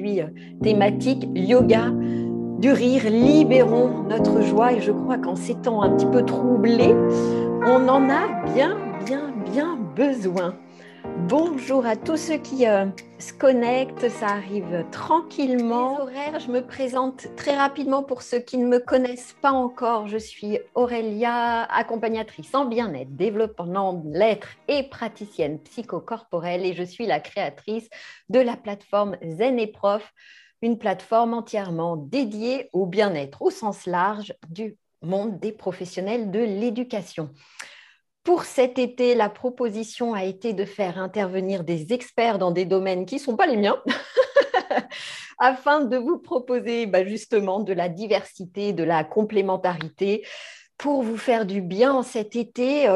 aujourd'hui thématique yoga du rire, libérons notre joie. Et je crois qu'en ces temps un petit peu troublés, on en a bien besoin. Bonjour à tous ceux qui se connectent, ça arrive tranquillement. Les horaires, je me présente très rapidement pour ceux qui ne me connaissent pas encore. Je suis Aurélia, accompagnatrice en bien-être, développement de l'être et praticienne psychocorporelle, et je suis la créatrice de la plateforme Zen et Prof, une plateforme entièrement dédiée au bien-être au sens large du monde des professionnels de l'éducation. Pour cet été, la proposition a été de faire intervenir des experts dans des domaines qui ne sont pas les miens, afin de vous proposer justement de la diversité, de la complémentarité, pour vous faire du bien en cet été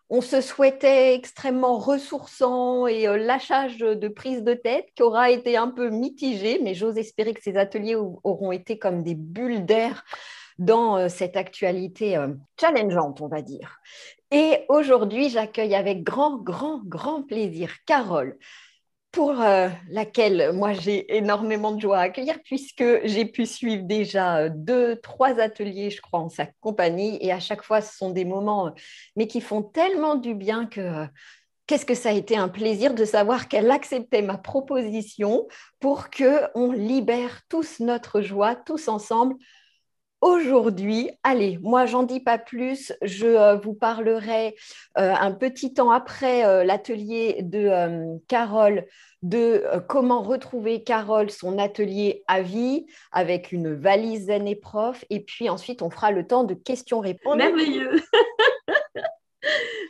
on se souhaitait extrêmement ressourçant et lâchage de prise de tête qui aura été un peu mitigé, mais j'ose espérer que ces ateliers auront été comme des bulles d'air dans cette actualité challengeante, on va dire. Et aujourd'hui, j'accueille avec grand plaisir Carole, pour laquelle moi j'ai énormément de joie à accueillir, puisque j'ai pu suivre déjà 2, 3 ateliers, je crois, en sa compagnie. Et à chaque fois, ce sont des moments, mais qui font tellement du bien que qu'est-ce que ça a été un plaisir de savoir qu'elle acceptait ma proposition pour qu'on libère tous notre joie, tous ensemble. Aujourd'hui, allez, moi, j'en dis pas plus. Je vous parlerai un petit temps après l'atelier de Carole de comment retrouver Carole, son atelier à vie avec une valise Zen et Prof. Et puis ensuite, on fera le temps de questions-réponses. Merveilleux.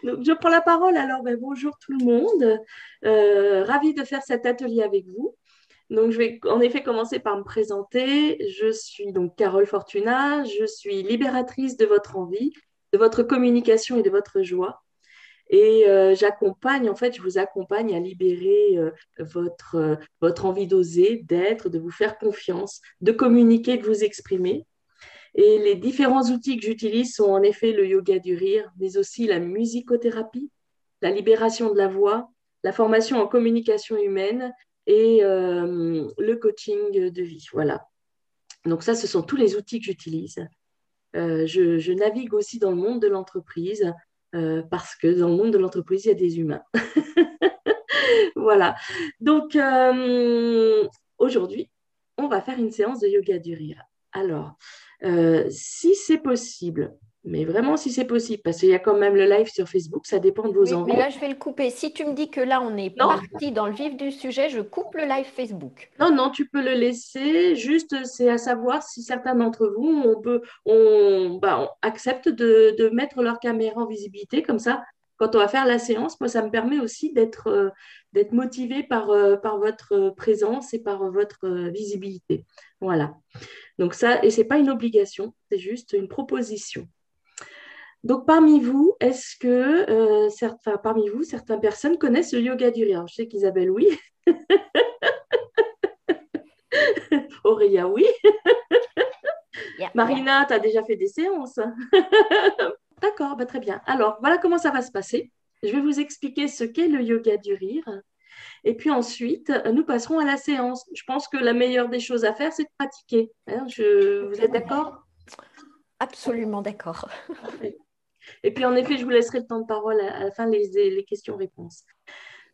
Donc, je prends la parole alors. Bonjour tout le monde. Ravie de faire cet atelier avec vous. Donc, je vais en effet commencer par me présenter. Je suis donc Carole Fortuna. Je suis libératrice de votre envie, de votre communication et de votre joie. Et j'accompagne, en fait, je vous accompagne à libérer votre envie d'oser, d'être, de vous faire confiance, de communiquer, de vous exprimer. Et les différents outils que j'utilise sont en effet le yoga du rire, mais aussi la musicothérapie, la libération de la voix, la formation en communication humaine et le coaching de vie. Voilà. Donc ça, ce sont tous les outils que j'utilise. Je navigue aussi dans le monde de l'entreprise parce que dans le monde de l'entreprise, il y a des humains. Voilà. Donc aujourd'hui, on va faire une séance de yoga du rire. Alors, si c'est possible, mais vraiment si c'est possible, parce qu'il y a quand même le live sur Facebook, ça dépend de vos Oui, envies. mais là, je vais le couper. Si tu me dis que là, on est Non, parti dans le vif du sujet, je coupe le live Facebook. non, tu peux le laisser. Juste, c'est à savoir si certains d'entre vous, on accepte de mettre leur caméra en visibilité. Comme ça, quand on va faire la séance, moi, ça me permet aussi d'être motivé par votre présence et par votre visibilité. Voilà. Donc ça, et c'est pas une obligation, c'est juste une proposition. Donc parmi vous, est-ce que parmi vous, certaines personnes connaissent le yoga du rire? Je sais qu'Isabelle, oui. Aurélia, oui. Yeah. Marina, tu as déjà fait des séances. D'accord, très bien. Alors, voilà comment ça va se passer. Je vais vous expliquer ce qu'est le yoga du rire. Et puis ensuite, nous passerons à la séance. Je pense que la meilleure des choses à faire, c'est de pratiquer. Hein, vous êtes d'accord? Absolument d'accord. Et puis en effet, je vous laisserai le temps de parole à la fin, les questions-réponses.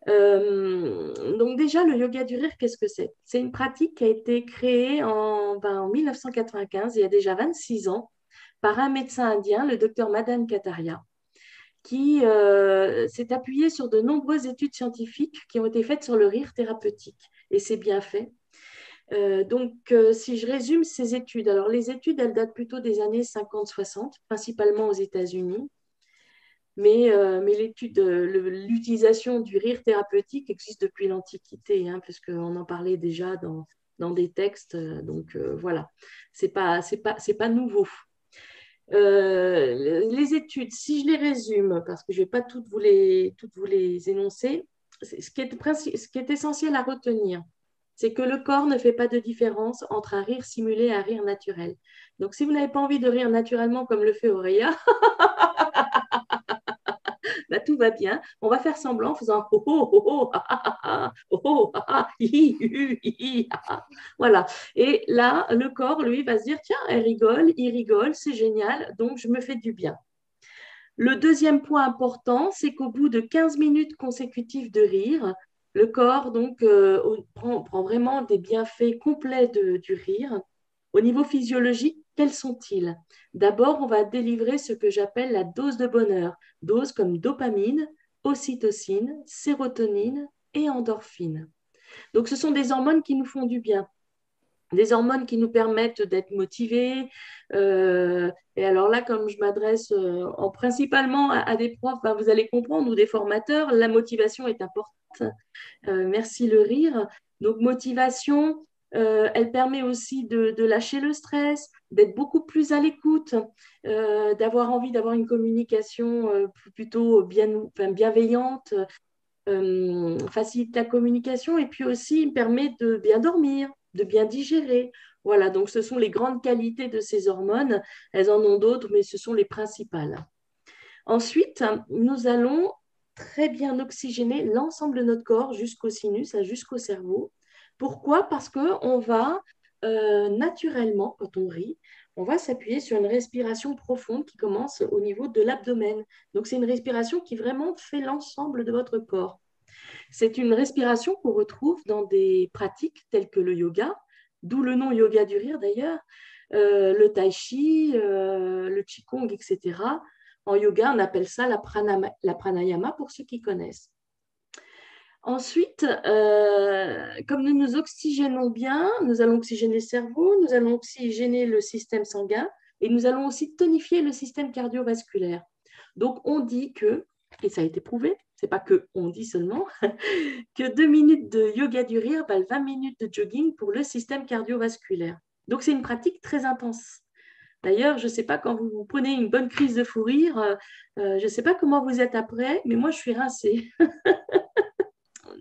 Donc déjà, le yoga du rire, qu'est-ce que c'est? C'est une pratique qui a été créée en 1995, il y a déjà 26 ans, par un médecin indien, le docteur Madan Kataria, qui s'est appuyé sur de nombreuses études scientifiques qui ont été faites sur le rire thérapeutique. Et c'est bien fait. Si je résume ces études, alors les études, elles datent plutôt des années 50-60, principalement aux États-Unis. Mais l'utilisation du rire thérapeutique existe depuis l'Antiquité, hein, parce qu'on en parlait déjà dans des textes. Voilà, c'est pas nouveau. Les études, si je les résume, parce que je ne vais pas toutes vous les énoncer, ce qui est essentiel à retenir, c'est que le corps ne fait pas de différence entre un rire simulé et un rire naturel. Donc, si vous n'avez pas envie de rire naturellement comme le fait Aurélia, bah, tout va bien. On va faire semblant en faisant oh oh oh oh ah ah ah oh oh ah ah hi hi hi hi ah, ah. Voilà. Et là, le corps, lui, va se dire, tiens, elle rigole, il rigole, c'est génial, donc je me fais du bien. Le deuxième point important, c'est qu'au bout de 15 minutes consécutives de rire, le corps donc prend vraiment des bienfaits complets du rire. Au niveau physiologique, quels sont-ils? D'abord, on va délivrer ce que j'appelle la dose de bonheur. Dose comme dopamine, ocytocine, sérotonine et endorphine. Donc, ce sont des hormones qui nous font du bien, des hormones qui nous permettent d'être motivés. Et alors là, comme je m'adresse principalement à des profs, ben, vous allez comprendre, ou des formateurs, la motivation est importante. Merci le rire. Donc, motivation, elle permet aussi de lâcher le stress, d'être beaucoup plus à l'écoute, d'avoir envie d'avoir une communication plutôt bienveillante, facilite la communication et puis aussi permet de bien dormir, de bien digérer. Voilà, donc ce sont les grandes qualités de ces hormones. Elles en ont d'autres, mais ce sont les principales. Ensuite, nous allons très bien oxygéner l'ensemble de notre corps jusqu'au sinus, jusqu'au cerveau. Pourquoi? Parce qu'on va naturellement, quand on rit, on va s'appuyer sur une respiration profonde qui commence au niveau de l'abdomen. Donc, c'est une respiration qui vraiment fait l'ensemble de votre corps. C'est une respiration qu'on retrouve dans des pratiques telles que le yoga, d'où le nom yoga du rire d'ailleurs, le tai chi, le qigong, etc. En yoga, on appelle ça la pranayama pour ceux qui connaissent. Ensuite, comme nous nous oxygénons bien, nous allons oxygéner le cerveau, nous allons oxygéner le système sanguin et nous allons aussi tonifier le système cardiovasculaire. Donc, on dit que, et ça a été prouvé, c'est pas que on dit seulement, que 2 minutes de yoga du rire valent 20 minutes de jogging pour le système cardiovasculaire. Donc, c'est une pratique très intense. D'ailleurs, je ne sais pas, quand vous prenez une bonne crise de fou rire, je ne sais pas comment vous êtes après, mais moi, je suis rincée.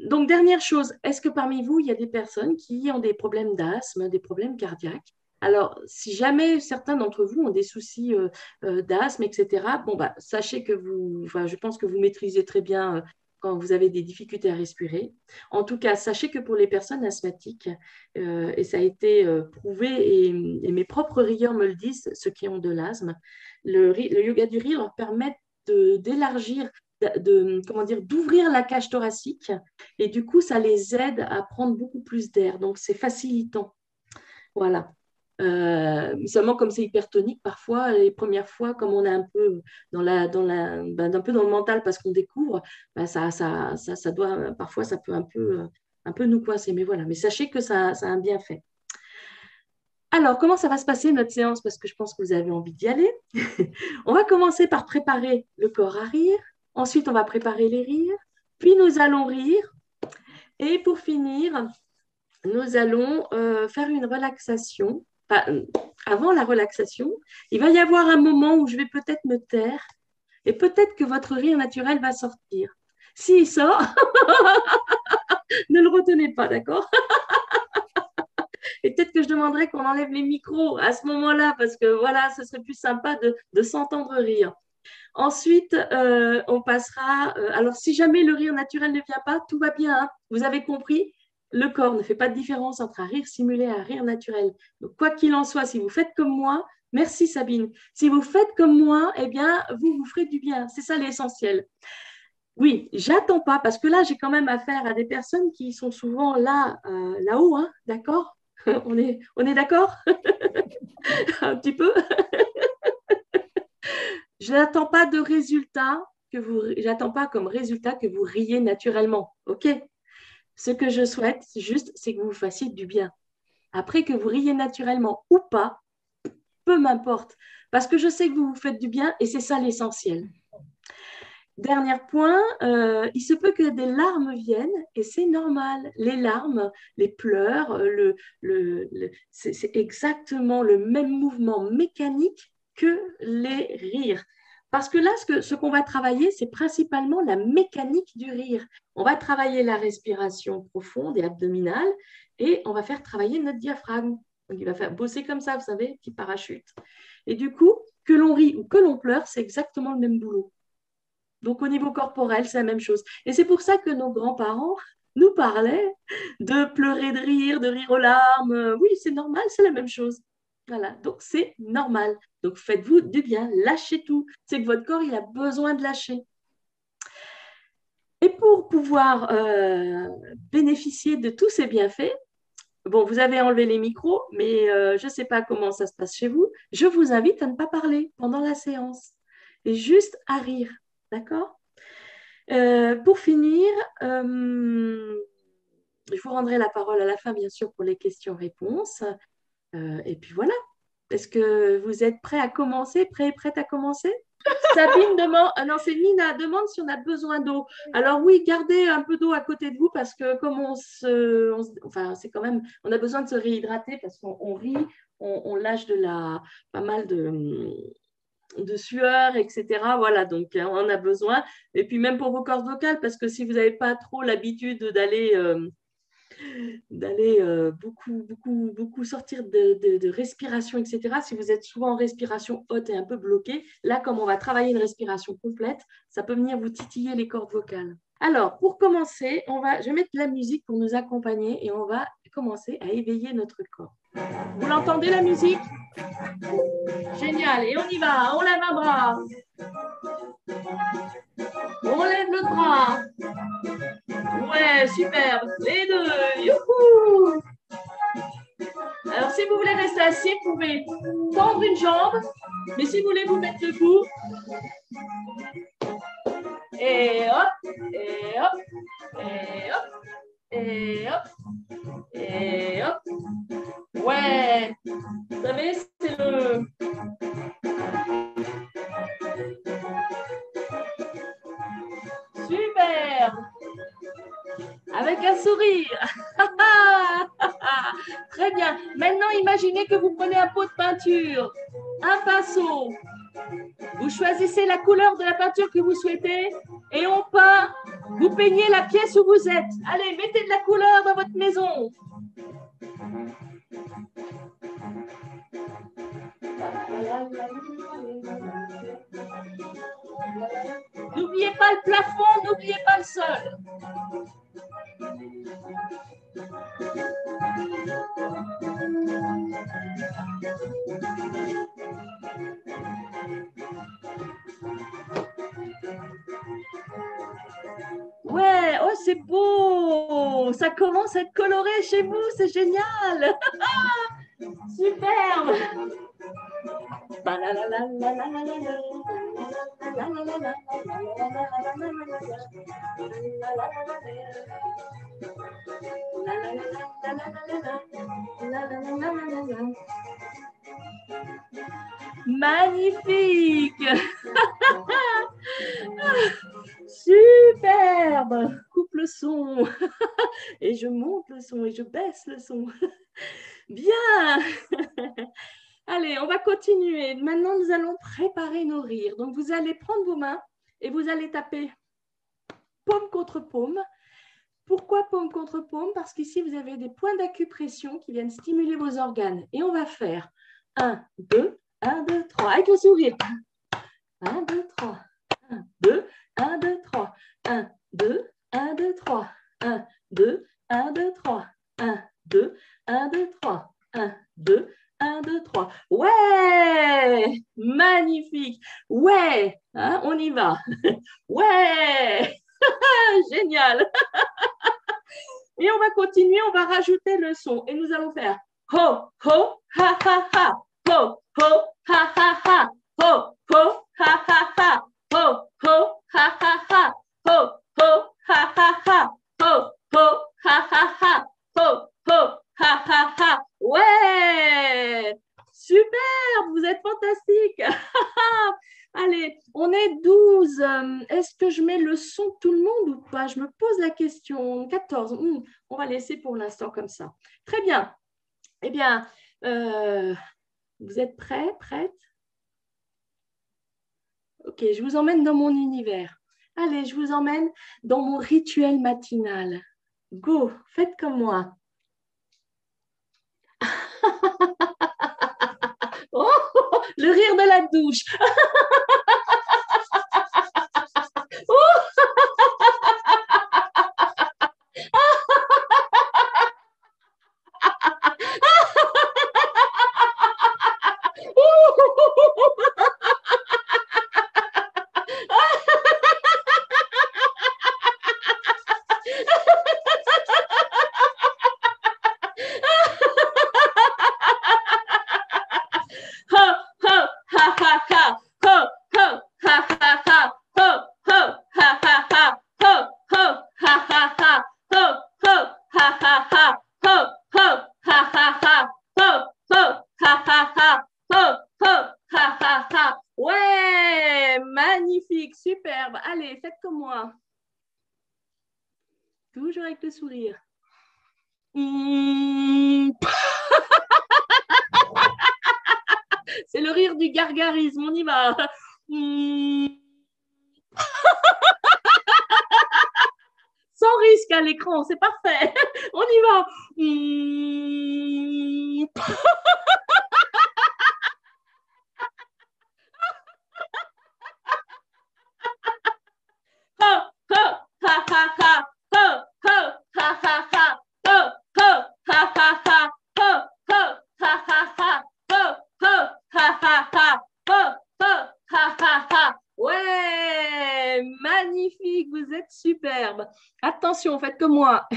Donc, dernière chose, est-ce que parmi vous, il y a des personnes qui ont des problèmes d'asthme, des problèmes cardiaques? Alors, si jamais certains d'entre vous ont des soucis d'asthme, etc., bon, bah, sachez que je pense que vous maîtrisez très bien quand vous avez des difficultés à respirer. En tout cas, sachez que pour les personnes asthmatiques, et ça a été prouvé, et mes propres rieurs me le disent, ceux qui ont de l'asthme, le yoga du rire leur permet d'élargir, comment dire, d'ouvrir la cage thoracique, et du coup, ça les aide à prendre beaucoup plus d'air. Donc, c'est facilitant. Voilà. Seulement, comme c'est hypertonique, parfois, les premières fois, comme on est un peu un peu dans le mental parce qu'on découvre, ça doit, parfois, ça peut un peu nous coincer. Mais voilà. Mais sachez que ça a un bienfait. Alors, comment ça va se passer notre séance? Parce que je pense que vous avez envie d'y aller. On va commencer par préparer le corps à rire. Ensuite, on va préparer les rires. Puis, nous allons rire. Et pour finir, nous allons faire une relaxation. Enfin, avant la relaxation, il va y avoir un moment où je vais peut-être me taire et peut-être que votre rire naturel va sortir. S'il sort, ne le retenez pas, d'accord? Et peut-être que je demanderai qu'on enlève les micros à ce moment-là parce que voilà, ce serait plus sympa de s'entendre rire. Ensuite, on passera. Alors, si jamais le rire naturel ne vient pas, tout va bien. Hein, vous avez compris? Le corps ne fait pas de différence entre un rire simulé et un rire naturel. Donc, quoi qu'il en soit, si vous faites comme moi, merci Sabine. Si vous faites comme moi, eh bien, vous ferez du bien. C'est ça l'essentiel. Oui, j'attends pas parce que là, j'ai quand même affaire à des personnes qui sont souvent là-haut, hein, d'accord? On est d'accord? Un petit peu. Je n'attends pas de résultat j'attends pas comme résultat que vous riez naturellement. OK? Ce que je souhaite, juste, c'est que vous fassiez du bien. Après que vous riez naturellement ou pas, peu m'importe. Parce que je sais que vous vous faites du bien et c'est ça l'essentiel. Dernier point, il se peut que des larmes viennent et c'est normal. Les larmes, les pleurs, c'est exactement le même mouvement mécanique que les rires. Parce que là, ce qu'on va travailler, c'est principalement la mécanique du rire. On va travailler la respiration profonde et abdominale et on va faire travailler notre diaphragme. Donc, il va faire bosser comme ça, vous savez, petit parachute. Et du coup, que l'on rit ou que l'on pleure, c'est exactement le même boulot. Donc, au niveau corporel, c'est la même chose. Et c'est pour ça que nos grands-parents nous parlaient de pleurer, de rire aux larmes. Oui, c'est normal, c'est la même chose. Voilà, donc c'est normal. Donc, faites-vous du bien, lâchez tout. C'est que votre corps, il a besoin de lâcher. Et pour pouvoir bénéficier de tous ces bienfaits, bon, vous avez enlevé les micros, mais je ne sais pas comment ça se passe chez vous. Je vous invite à ne pas parler pendant la séance et juste à rire. D'accord? Pour finir, je vous rendrai la parole à la fin, bien sûr, pour les questions-réponses. Et puis voilà. Est-ce que vous êtes prêts à commencer? Prête à commencer? Sabine demande, non, c'est Nina, demande si on a besoin d'eau. Alors oui, gardez un peu d'eau à côté de vous parce que comme enfin, c'est quand même, on a besoin de se réhydrater parce qu'on rit, on lâche pas mal de sueur, etc. Voilà, donc on en a besoin. Et puis même pour vos cordes vocales, parce que si vous n'avez pas trop l'habitude d'aller beaucoup sortir de respiration, etc. Si vous êtes souvent en respiration haute et un peu bloqué, là, comme on va travailler une respiration complète, ça peut venir vous titiller les cordes vocales. Alors, pour commencer, je vais mettre de la musique pour nous accompagner et on va commencer à éveiller notre corps. Vous l'entendez, la musique? Génial. Et on y va. On lève un bras. On lève l'autre bras. Ouais, super. Les deux. Youhou! Alors, si vous voulez rester assis, vous pouvez tendre une jambe. Mais si vous voulez vous mettre debout, et hop, et hop, et hop, et hop, et hop. Ouais. Vous savez, c'est le... Super. Avec un sourire. Très bien. Maintenant, imaginez que vous prenez un pot de peinture, un pinceau. Vous choisissez la couleur de la peinture que vous souhaitez et on peint. Vous peignez la pièce où vous êtes. Allez, mettez de la couleur dans votre maison. N'oubliez pas le plafond, n'oubliez pas le sol. Ouais, oh c'est beau. Ça commence à être coloré chez vous, c'est génial. Superbe. Magnifique. Superbe. Coupe le son. Et je monte le son et je baisse le son. Bien. Allez, on va continuer. Maintenant, nous allons préparer nos rires. Donc, vous allez prendre vos mains et vous allez taper paume contre paume. Pourquoi paume contre paume? Parce qu'ici, vous avez des points d'acupression qui viennent stimuler vos organes. Et on va faire 1, 2, 1, 2, 3. Avec le sourire. 1, 2, 3. 1, 2, 1, 2, 3. 1, 2, 1, 2, 3. 1, 2, 1, 2, 3. 1, 2, 1, 2, 3. 1, 2, 1, 2, 3. Ouais! Magnifique! Ouais! Hein, on y va! Ouais! Génial! Et on va continuer, on va rajouter le son. Et nous allons faire ho, ho, ha, ha, ha. Ho, ho, ha, ha, ha. Ho, ho, ha, ha, ha. Ho, ho, ha, ha, ha. Ho, ho, ha, ha, ha. Ho, ho, ha, ha, ha. Ho, ho, ha, ha, ha. Ouais! Super! Vous êtes fantastique! Allez, on est 12. Est-ce que je mets le son de tout le monde ou pas? Je me pose la question. 14. On va laisser pour l'instant comme ça. Très bien. Eh bien, vous êtes prêts, prêtes? Ok, je vous emmène dans mon univers. Allez, je vous emmène dans mon rituel matinal. Go, faites comme moi. Oh, le rire de la douche. magnifique, superbe. Allez, faites comme moi. Toujours avec le sourire. C'est le rire du gargarisme, on y va. Sans risque à l'écran, c'est parfait. On y va. Ouais, magnifique, vous êtes superbe. Attention, faites comme moi.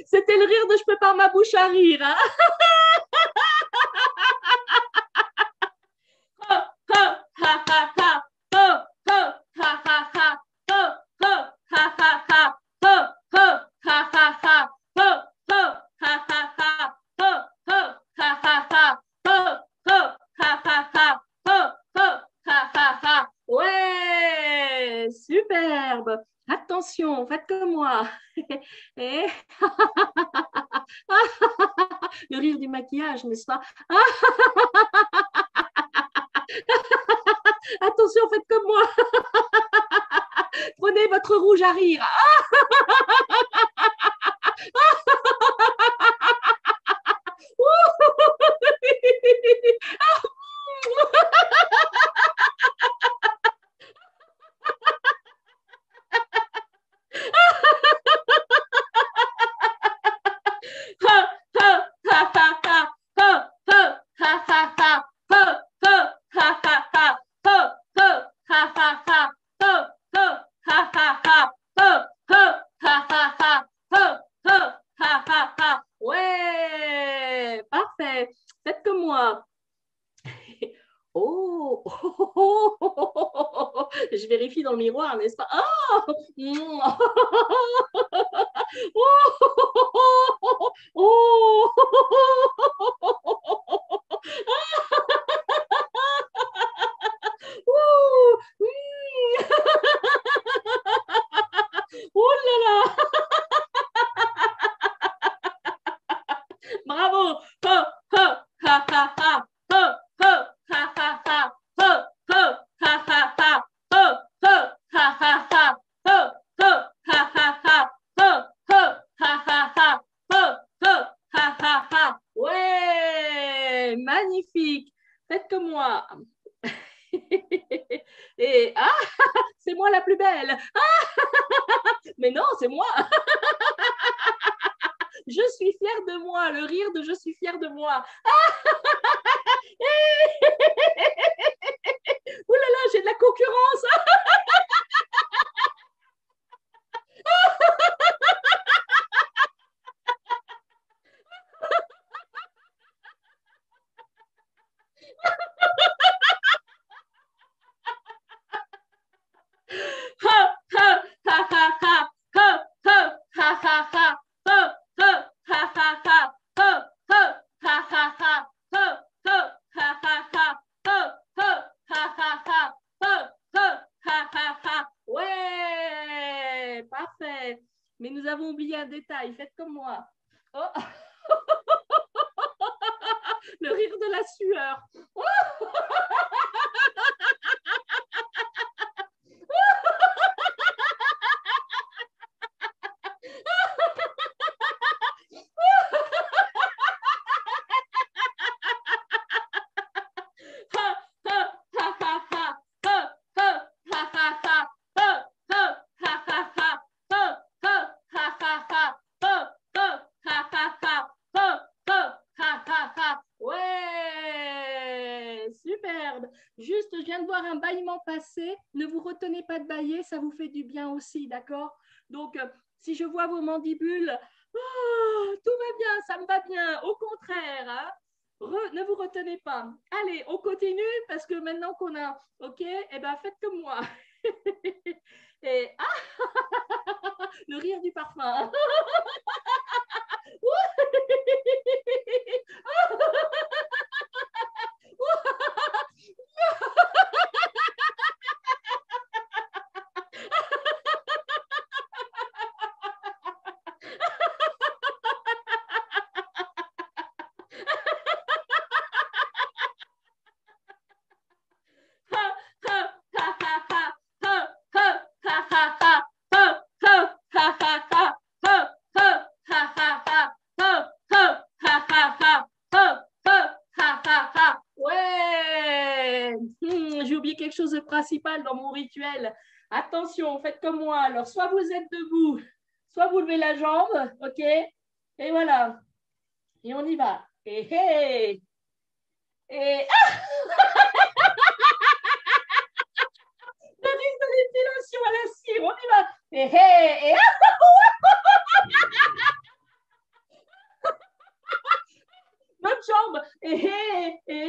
C'était le rire de je prépare ma bouche à rire. Hein. Ouais, superbe. Attention, faites comme moi. Et... le rire du maquillage, n'est-ce pas? Attention, faites comme moi. Prenez votre rouge à rire. Ouais, parfait. Faites comme moi. Oh, oh, oh, oh, oh, oh. Je vérifie dans le miroir, n'est-ce pas? Oh, oh, oh là là, bravo. Ouais, magnifique. Faites comme moi. Et c'est moi la plus belle. Mais non, c'est moi. Je suis fière de moi. Le rire de je suis fière de moi. Ouh là là, j'ai de la concurrence. Ouais, parfait. Mais nous avons oublié un détail. Faites comme moi. Oh. Le rire de la sueur. Ouais, superbe. Juste, je viens de voir un bâillement passer. Ne vous retenez pas de bâiller, ça vous fait du bien aussi, d'accord? Donc, si je vois vos mandibules Oh, tout va bien, ça me va bien. Au contraire, hein. Ne vous retenez pas. Allez, on continue parce que maintenant qu'on a, ok, eh ben faites comme moi. Et le rire du parfum. Ouais. J'ai oublié quelque chose de principal dans mon rituel. Attention, faites comme moi. Alors, soit vous êtes debout, soit vous levez la jambe, ok? Et voilà. Et on y va. Et le risque de l'épilation à la cire, on y va. Et l'autre jambe. Et ouais,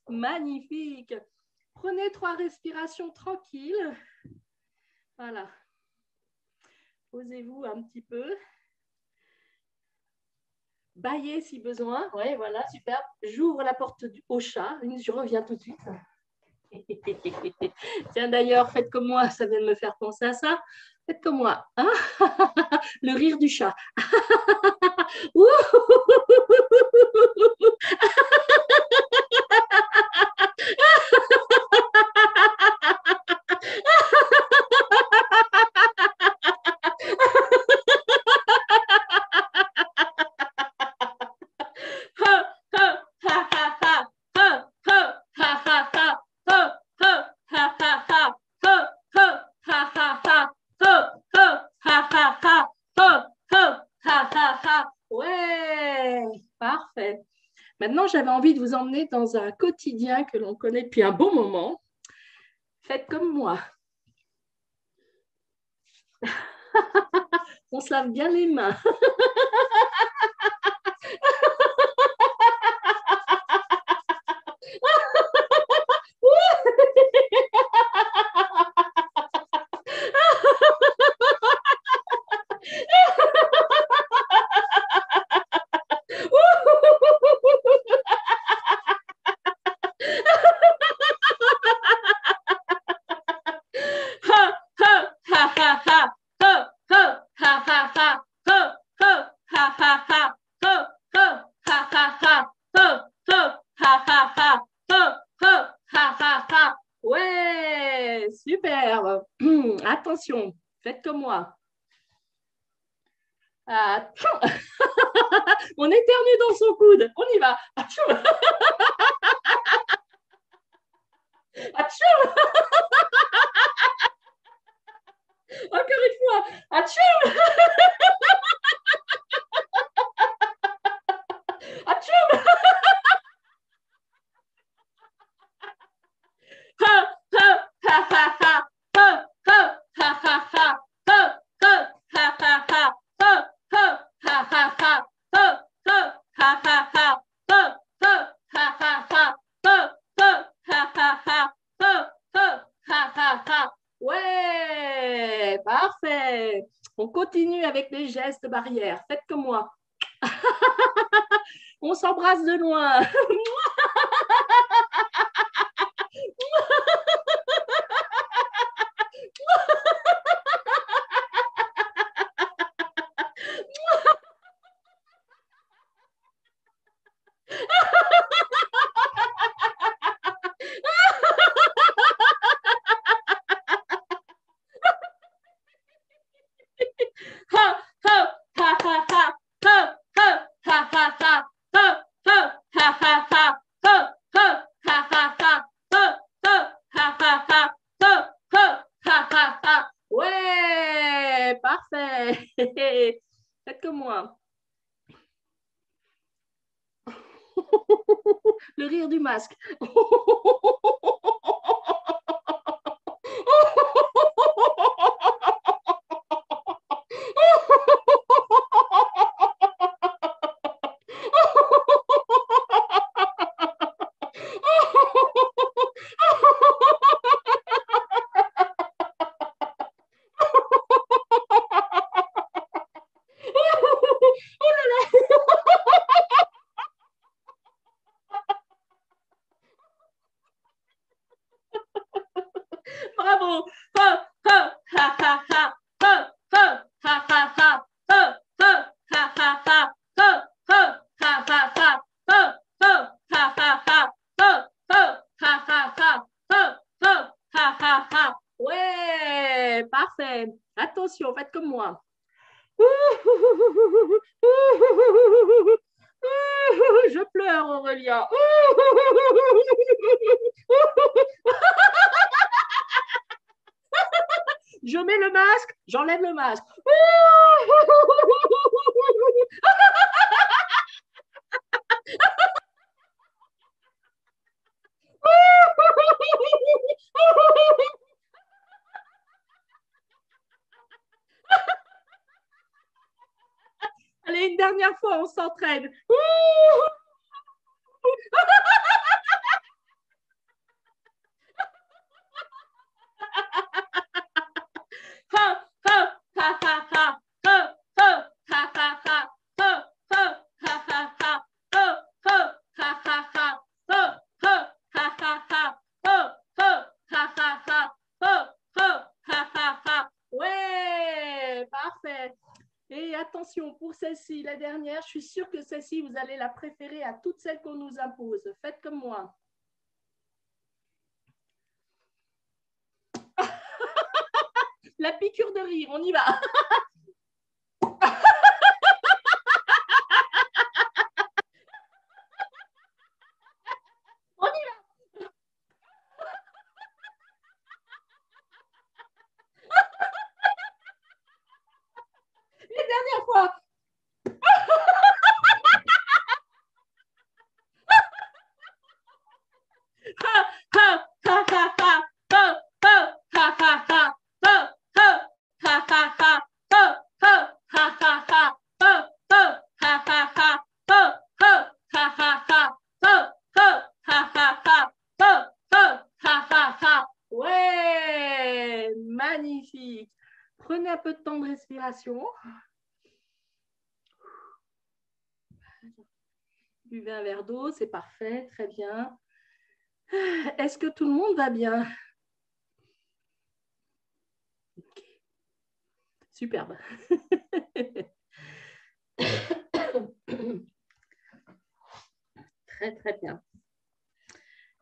magnifique. Prenez 3 respirations tranquilles. Voilà. Posez-vous un petit peu. Baillez si besoin. Oui, voilà, super. J'ouvre la porte au chat. Je reviens tout de suite. Tiens, d'ailleurs, faites comme moi. Ça vient de me faire penser à ça. Faites comme moi. Hein. Le rire du chat. Ouais, parfait. Maintenant, j'avais envie de vous emmener dans un quotidien que l'on connaît depuis un bon moment. Faites comme moi. On se lave bien les mains. Ouais, super. Attention, faites comme moi. On éternue dans son coude. On y va. Encore une fois. Atchoum. Atchoum. Ouais, parfait. On continue avec les gestes barrières. Faites comme moi. On s'embrasse de loin. Ouais, parfait. Faites comme moi. Le rire du masque. Bravo. Ha, ha, ha, ha, ha. Ha, ha, ha, ha, ha. Ha, ha, ha, ha, ha. Ha, ha, ha, ha, ha. Ha, ha, ha, ha, ha. Ha, ha, ha, ha, ha. Ha, ha, ha, ha, ha. Ouais, parfait. Attention, faites comme moi. Je pleure, Aurélia. Je mets le masque, j'enlève le masque. Allez, une dernière fois, on s'entraîne. Ha, ha, ha, ha, ha. Ha, ha, ha, ha, ha. Ha, ha, ha, ha, ha. Ha, ha, ha, ha, ha. Ha, ha, ha, ha, ha. Ha, ha, ha, ha, ha. Ha, ha, ha, ha, ha. Ouais, parfait. Et attention, pour celle-ci, la dernière, je suis sûre que celle-ci, vous allez la préférer à toutes celles qu'on nous impose. Faites comme moi. La piqûre de rire, on y va. On y va. Une dernière fois. Ha, ha, ha, ha, ha. Ha, ha, ha, ha, ha. Ha, ha, ha, ha, ha. Ha, ha, ha, ha, ha. Ha, ha, ha, ha, ha. Ha, ha, ha, ha, ha. Ha, ha, ha, ha, ha. Ha, ha, ha, ha, ha. Ouais, magnifique. Prenez un peu de temps de respiration. Buvez un verre d'eau, c'est parfait, très bien. Est-ce que tout le monde va bien? Okay. Superbe. Très, très bien.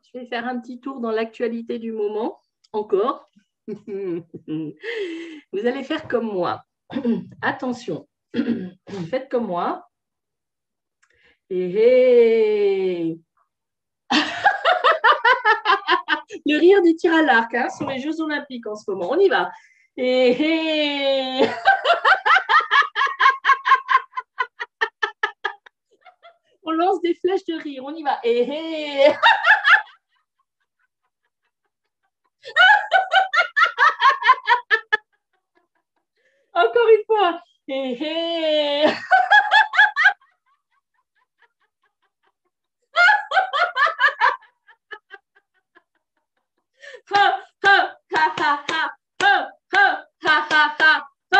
Je vais faire un petit tour dans l'actualité du moment, encore. Vous allez faire comme moi. Attention, faites comme moi. Et le rire du tir à l'arc hein, sur les Jeux Olympiques en ce moment. On y va. Et on lance des flèches de rire. On y va. Et encore une fois. Et ha, ha, ha, ha, ha. Ha, ha, ha, ha, ha.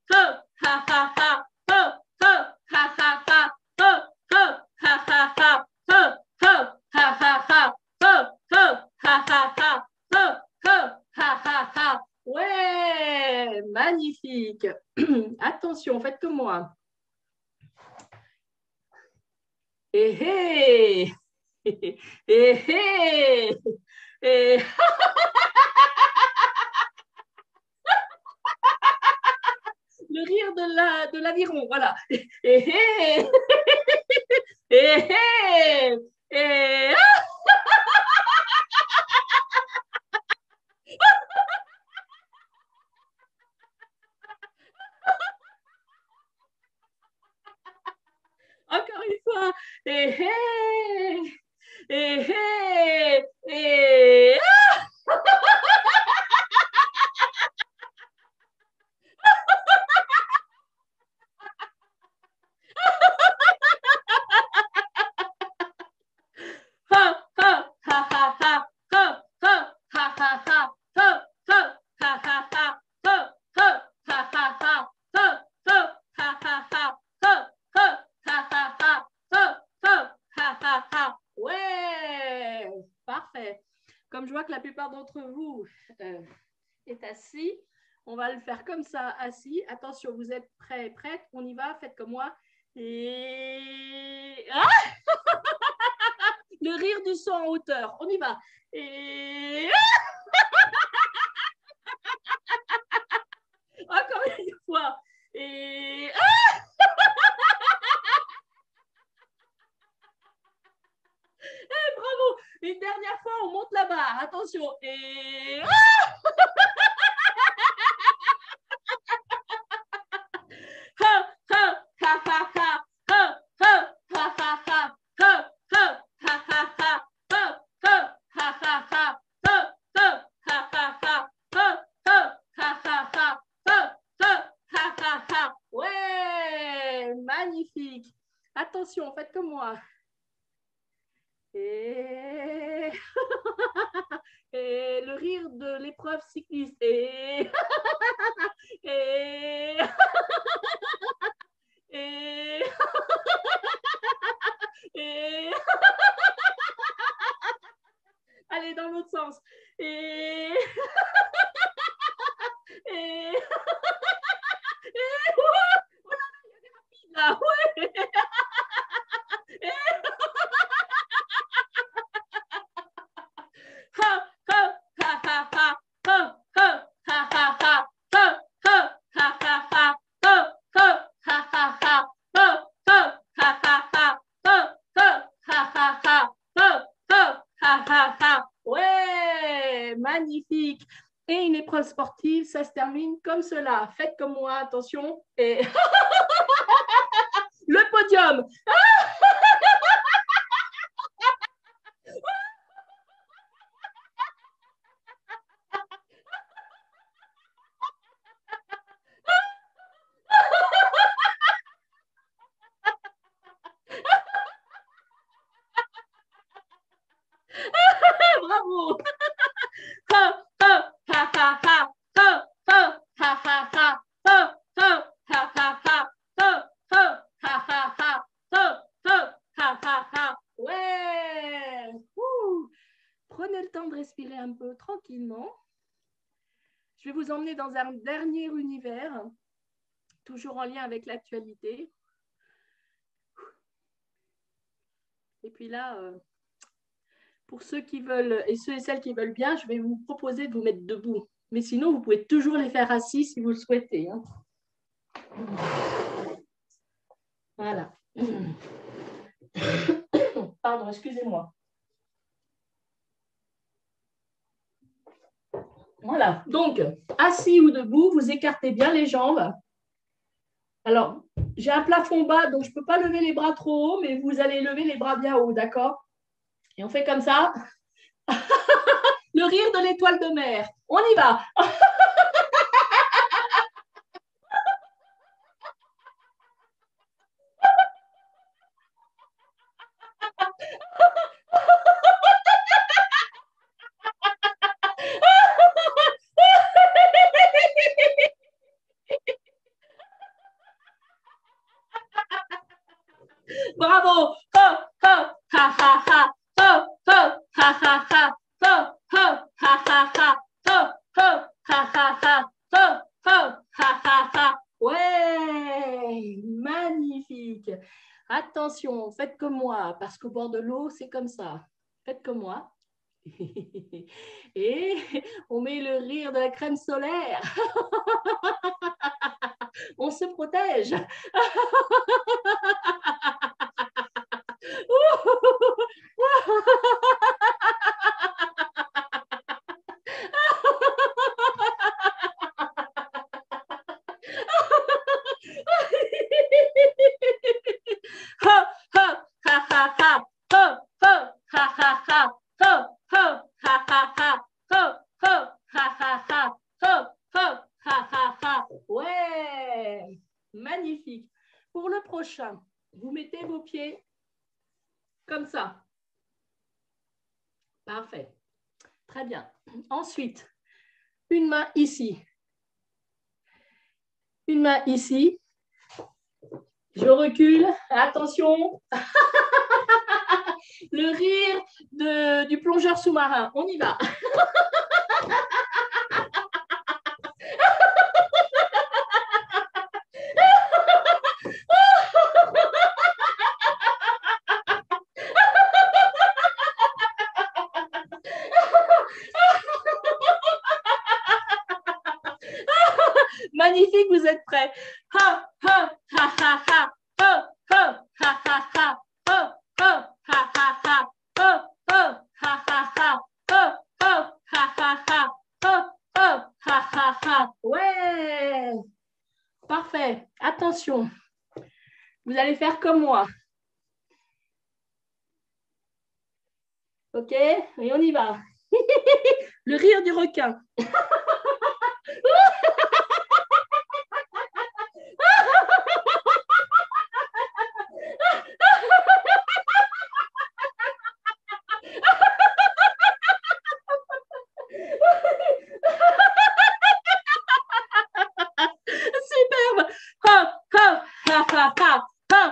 Ha, ha, ha, ha, ha. Ha, ha, ha, ha, ha. Ha, ha, ha, ha, ha. Ha, ha, ha, ha, ha. Ha, ha, ha, ha, ha. Ha, ha, ha, ha, ha. Ouais, magnifique. Attention, faites comme moi. Et et et le rire de l'aviron, voilà. Et et et hé, hé, hé, hé. Ouais, parfait. Comme je vois que la plupart d'entre vous est assis, on va le faire comme ça, assis. Attention, vous êtes prêts, prêtes? On y va, faites comme moi. Et... Ah, le rire du son en hauteur. On y va. Et... Encore une fois. Et... Bravo. Une dernière fois, on monte la barre. Attention. Et... Ouais, magnifique. Attention, faites comme moi. Et... Et le rire de l'épreuve cycliste. Et... Et... Et... Et... Allez, dans l'autre sens. Et... Et... Là, ouais. Ouais, magnifique. Et une épreuve sportive, ça se termine comme cela. Faites comme moi, attention. Et le podium. Bravo. Ouais. Prenez le temps de respirer un peu tranquillement. Je vais vous emmener dans un dernier univers, toujours en lien avec l'actualité. Et puis là, pour ceux qui veulent, et ceux et celles qui veulent bien, je vais vous proposer de vous mettre debout. Mais sinon, vous pouvez toujours les faire assis si vous le souhaitez. Hein. Voilà. Pardon, excusez-moi. Voilà. Donc, assis ou debout, vous écartez bien les jambes. Alors, j'ai un plafond bas, donc je ne peux pas lever les bras trop haut, mais vous allez lever les bras bien haut, d'accord? Et on fait comme ça. Le rire de l'étoile de mer. On y va. Bravo. Ouais, magnifique. Attention, faites comme moi, parce qu'au bord de l'eau, c'est comme ça. Faites comme moi. Et on met le rire de la crème solaire. On se protège. Ouais, magnifique. Pour le prochain, vous mettez vos pieds comme ça. Parfait. Très bien. Ensuite, une main ici. Une main ici. Je recule. Attention. Le rire du plongeur sous-marin. On y va. Magnifique, vous êtes prêts. Ha, ha, ha, ha, ha. Ha, ha, ha, ha, ha. Ha, ha, ha, ha, ha. Ha, ha, ha, ha, ha. Ha, ha, ha, ha, ha. Ha, ha, ha, ha, ha. Ouais. Parfait. Attention. Vous allez faire comme moi. OK? Et on y va. Le rire du requin. Superbe. Ha, ha, ha, ha, ha. Ha,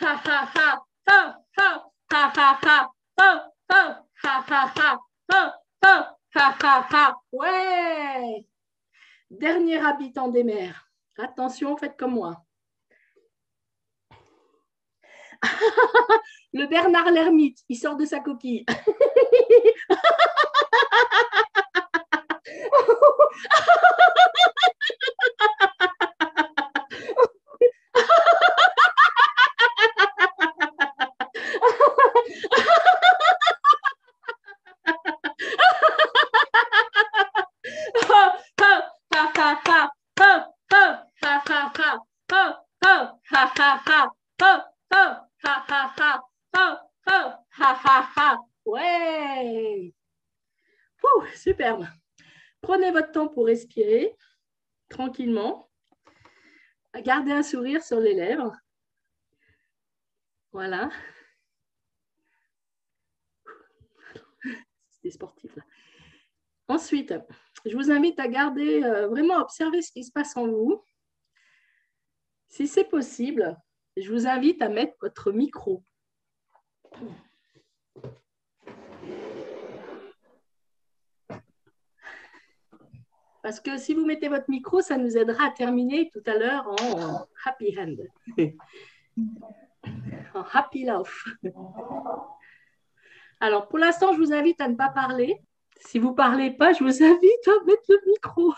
ha, ha, ha, ha. Ha, ha, ha, ha, ha. Ha, ha, ha, ha, ha. Ha, ha, ha, ha, ha. Ouais. Dernier habitant des mers. Attention, faites comme moi. Le Bernard l'ermite, il sort de sa coquille. Ouais. Superbe. Prenez votre temps pour respirer tranquillement. Gardez un sourire sur les lèvres. Voilà. C'était sportif là. Ensuite, je vous invite à garder, vraiment observer ce qui se passe en vous. Si c'est possible, je vous invite à mettre votre micro. Parce que si vous mettez votre micro, ça nous aidera à terminer tout à l'heure en happy hand. En happy love. Alors, pour l'instant, je vous invite à ne pas parler. Si vous ne parlez pas, je vous invite à mettre le micro.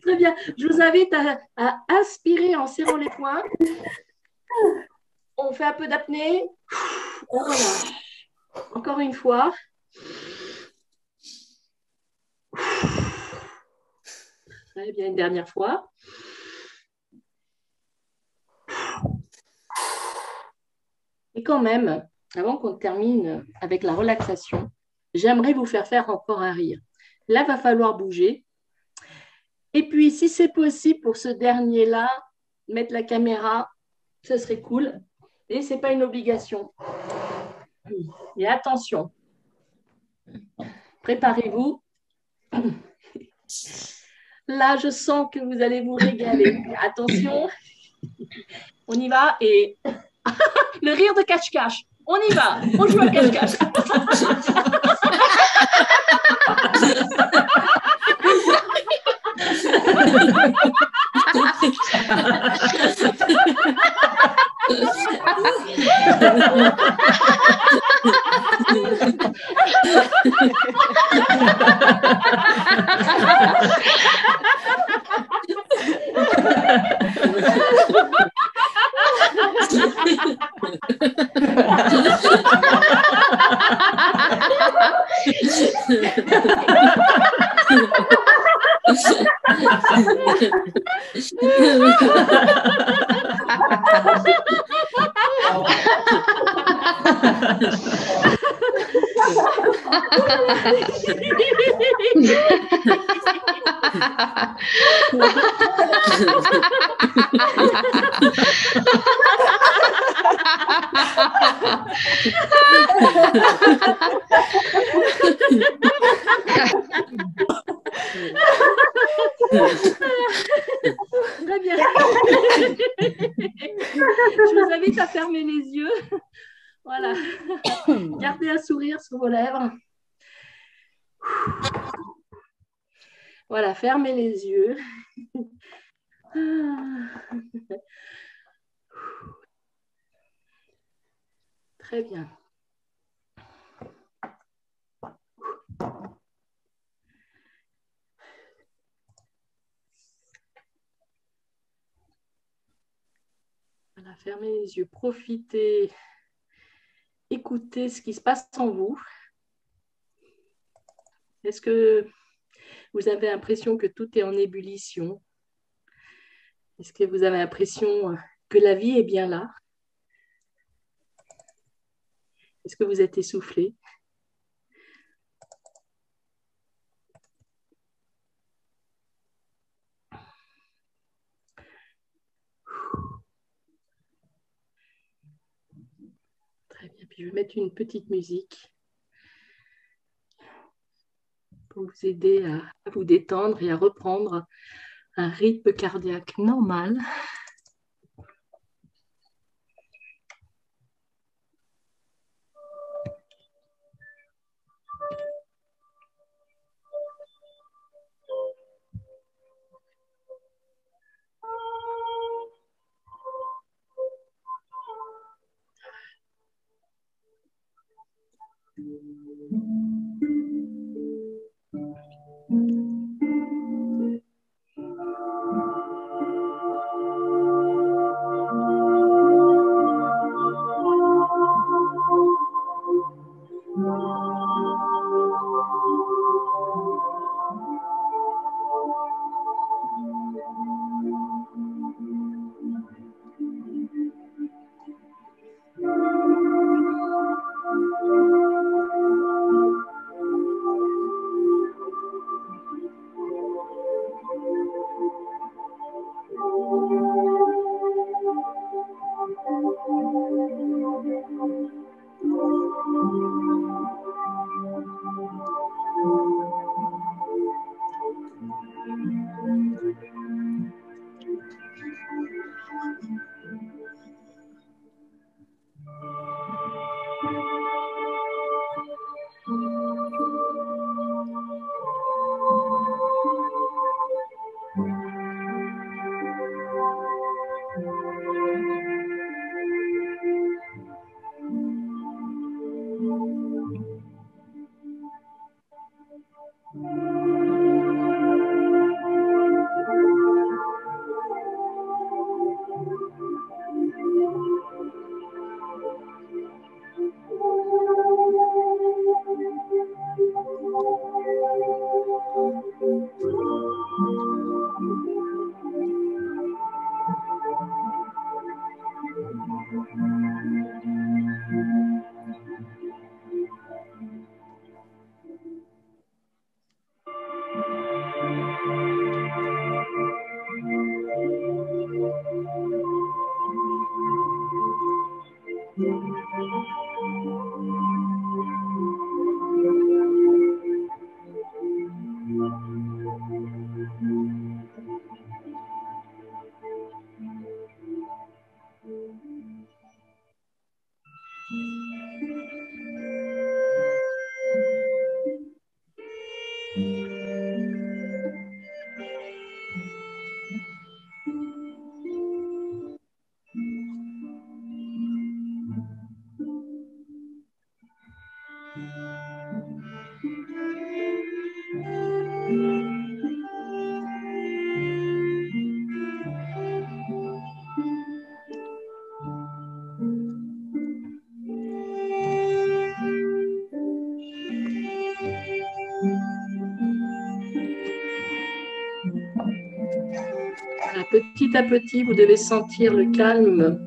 Très bien. Je vous invite à inspirer en serrant les poings. On fait un peu d'apnée. On relâche. Encore une fois. Très bien, une dernière fois. Et quand même, avant qu'on termine avec la relaxation, j'aimerais vous faire encore un rire. Là, il va falloir bouger. Et puis, si c'est possible pour ce dernier-là, mettre la caméra, ce serait cool. Et ce n'est pas une obligation. Et attention, préparez-vous. Là, je sens que vous allez vous régaler. Attention, on y va. Et le rire de cache-cache. On y va. On joue à cache-cache. Très bien. Je vous invite à fermer les yeux. Voilà. Gardez un sourire sur vos lèvres. Voilà, fermez les yeux. Très bien. Voilà, fermez les yeux, profitez, écoutez ce qui se passe en vous. Est-ce que vous avez l'impression que tout est en ébullition? Est-ce que vous avez l'impression que la vie est bien là? Est-ce que vous êtes essoufflé? Très bien, puis je vais mettre une petite musique pour vous aider à vous détendre et à reprendre un rythme cardiaque normal. Petit à petit, vous devez sentir le calme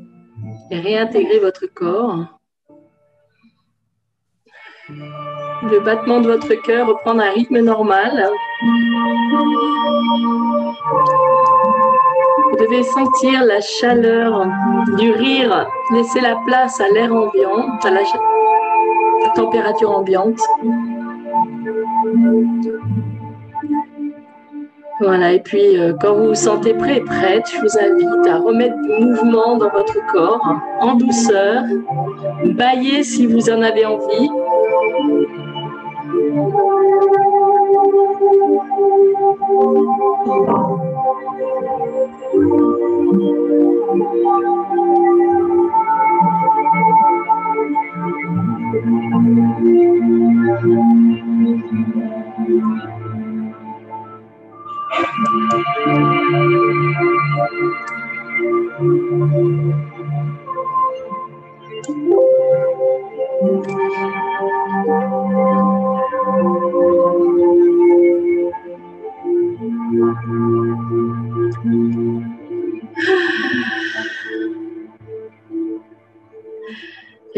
et réintégrer votre corps. Le battement de votre cœur reprendre un rythme normal. Vous devez sentir la chaleur du rire, laisser la place à l'air ambiant, à la température ambiante. Voilà, et puis quand vous vous sentez prêt et prête, je vous invite à remettre du mouvement dans votre corps, en douceur. Baillez si vous en avez envie.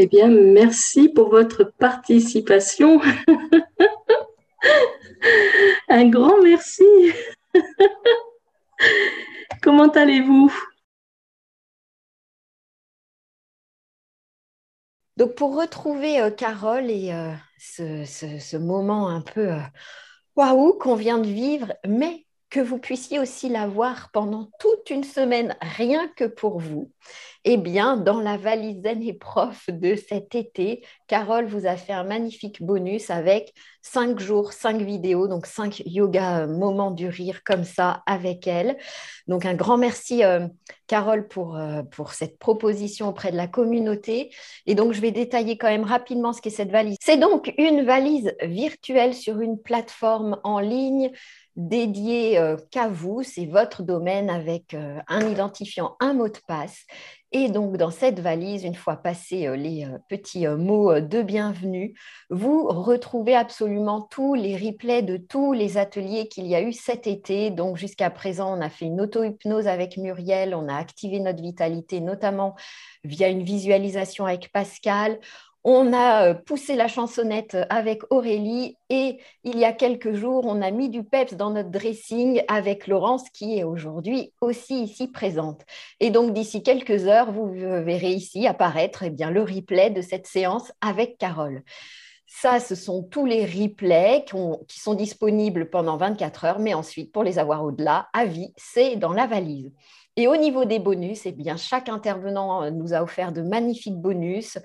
Eh bien, merci pour votre participation. Un grand merci. Comment allez-vous? Donc, pour retrouver Carole et ce moment un peu waouh qu'on vient de vivre, mais que vous puissiez aussi la voir pendant toute une semaine, rien que pour vous, eh bien, dans la valise zen et prof de cet été, Carole vous a fait un magnifique bonus avec 5 jours, 5 vidéos, donc 5 yoga moments du rire comme ça avec elle. Donc, un grand merci, Carole, pour cette proposition auprès de la communauté. Et donc, je vais détailler quand même rapidement ce qu'est cette valise. C'est donc une valise virtuelle sur une plateforme en ligne dédiée qu'à vous. C'est votre domaine avec un identifiant, un mot de passe. Et donc, dans cette valise, une fois passés les petits mots de bienvenue, vous retrouvez absolument tous les replays de tous les ateliers qu'il y a eu cet été. Donc, jusqu'à présent, on a fait une auto-hypnose avec Muriel, on a activé notre vitalité, notamment via une visualisation avec Pascal. On a poussé la chansonnette avec Aurélie et il y a quelques jours, on a mis du peps dans notre dressing avec Laurence qui est aujourd'hui aussi ici présente. Et donc, d'ici quelques heures, vous verrez ici apparaître le replay de cette séance avec Carole. Ça, ce sont tous les replays qui sont disponibles pendant 24 heures, mais ensuite, pour les avoir au-delà, à vie, c'est dans la valise. Et au niveau des bonus, chaque intervenant nous a offert de magnifiques bonus.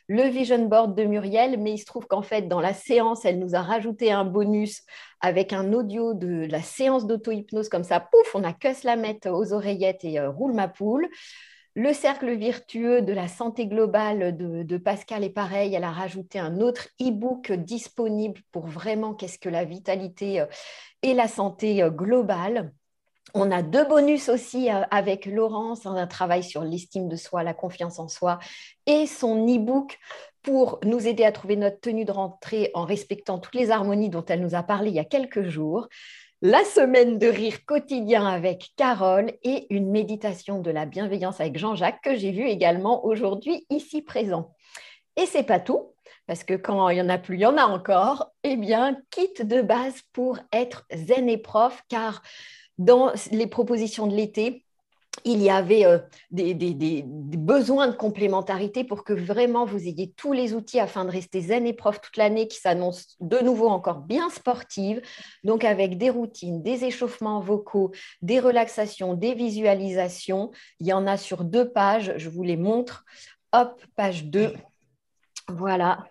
Le vision board de Muriel, mais il se trouve qu'en fait, dans la séance, elle nous a rajouté un bonus avec un audio de la séance d'auto-hypnose comme ça. Pouf, on n'a que se la mettre aux oreillettes et roule ma poule. Le cercle vertueux de la santé globale de Pascal est pareil. Elle a rajouté un autre e-book disponible pour vraiment qu'est-ce que la vitalité et la santé globale. On a 2 bonus aussi avec Laurence, un travail sur l'estime de soi, la confiance en soi et son e-book pour nous aider à trouver notre tenue de rentrée en respectant toutes les harmonies dont elle nous a parlé il y a quelques jours. la semaine de rire quotidien avec Carole et une méditation de la bienveillance avec Jean-Jacques que j'ai vu également aujourd'hui ici présent. Et c'est pas tout, parce que quand il n'y en a plus, il y en a encore. Eh bien, kit de base pour être zen et prof, car dans les propositions de l'été, il y avait des besoins de complémentarité pour que vraiment vous ayez tous les outils afin de rester zen et prof toute l'année qui s'annonce de nouveau encore bien sportive. Donc avec des routines, des échauffements vocaux, des relaxations, des visualisations. Il y en a sur 2 pages, je vous les montre. Hop, page 2. Voilà,